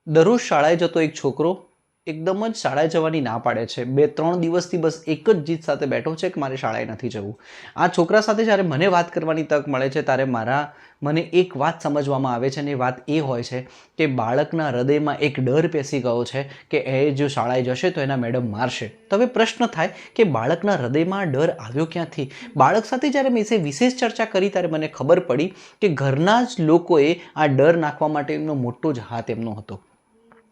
દરરોજ શાળાએ જતો એક છોકરો એકદમ જ શાળાએ જવાની ના પાડે છે. 2-3 દિવસથી બસ એક જ જીદ સાથે બેઠો છે કે મારે શાળાએ નથી જવું. આ છોકરા સાથે જ્યારે મને વાત કરવાની તક મળે છે ત્યારે મને એક વાત સમજવામાં આવે છે અને એ વાત એ હોય છે કે બાળકના હૃદયમાં એક ડર પેસી ગયો છે કે એ જો શાળાએ જશે તો એના મેડમ મારશે. તો હવે પ્રશ્ન થાય કે બાળકના હૃદયમાં ડર આવ્યો ક્યાંથી? બાળક સાથે જ્યારે મેં વિશેષ ચર્ચા કરી ત્યારે મને ખબર પડી કે ઘરના જ લોકોએ આ ડર નાખવા માટેનો મોટો જ હાથ એમનો હતો.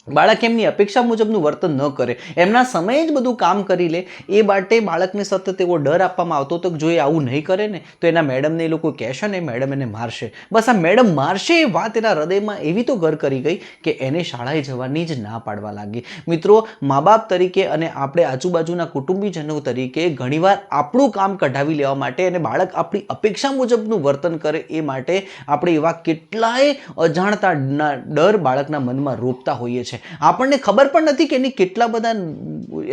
બાળક એમની અપેક્ષા મુજબનું વર્તન ન કરે, એમના સમયે જ બધું કામ કરી લે, એ માટે બાળકને સતત એવો ડર આપવામાં આવતો હતો કે જો એ આવું નહીં કરે ને તો એના મેડમને એ લોકો કહેશે ને મેડમ એને મારશે. બસ આ મેડમ મારશે એ વાત એના હૃદયમાં એવી તો ઘર કરી ગઈ કે એને શાળાએ જવાની જ ના પાડવા લાગી. મિત્રો, મા બાપ તરીકે અને આપણે આજુબાજુના કુટુંબીજનો તરીકે ઘણીવાર આપણું કામ કઢાવી લેવા માટે અને બાળક આપણી અપેક્ષા મુજબનું વર્તન કરે એ માટે આપણે એવા કેટલાય અજાણતા ડર બાળકના મનમાં રોપતા હોઈએ છીએ. આપણને ખબર પણ નથી કે એની કેટલા બધા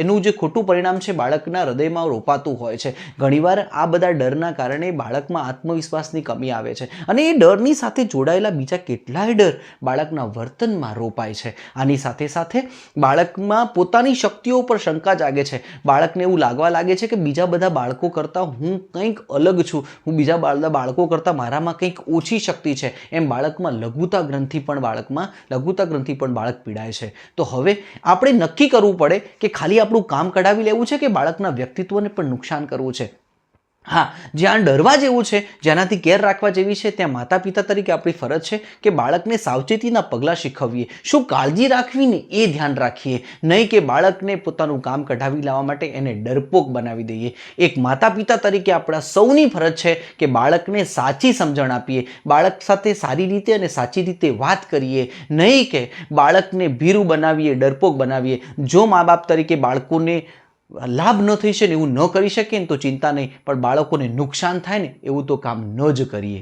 એનું જે ખોટું પરિણામ છે બાળકના હૃદયમાં રોપાતું હોય છે. ઘણીવાર આ બધા ડરના કારણે બાળકમાં આત્મવિશ્વાસની કમી આવે છે અને એ ડરની સાથે જોડાયેલા બીજા કેટલાય ડર બાળકના વર્તનમાં રોપાય છે. આની સાથે સાથે બાળકમાં પોતાની શક્તિઓ પર શંકા જાગે છે. બાળકને એવું લાગવા લાગે છે કે બીજા બધા બાળકો કરતાં હું કંઈક અલગ છું, હું બીજા બાળકો કરતાં મારામાં કંઈક ઓછી શક્તિ છે. એમ બાળકમાં લઘુતા ગ્રંથિ પણ બાળક પીડાય છે. તો હવે આપણે નક્કી કરવું પડે કે ખાલી આપણું કામ કઢાવી લેવું છે કે બાળકના વ્યક્તિત્વને પણ નુકસાન કરવું છે. હા, જ્યાં ડરવા જેવું છે, જેનાથી કેર રાખવા જેવી છે, ત્યાં માતા પિતા તરીકે આપણી ફરજ છે કે બાળકને સાવચેતીના પગલાં શીખવીએ. શું કાળજી રાખવી ને એ ધ્યાન રાખીએ, નહીં કે બાળકને પોતાનું કામ કઢાવી લાવવા માટે એને ડરપોક બનાવી દઈએ. એક માતા પિતા તરીકે આપણા સૌની ફરજ છે કે બાળકને સાચી સમજણ આપીએ, બાળક સાથે સારી રીતે અને સાચી રીતે વાત કરીએ, નહીં કે બાળકને ભીરું બનાવીએ, ડરપોક બનાવીએ. જો મા બાપ તરીકે બાળકોને લાભ ન થઈ શકે ને એવું ન કરી શકે ને તો ચિંતા નહીં, પણ બાળકોને નુકસાન થાય ને એવું તો કામ ન જ કરીએ.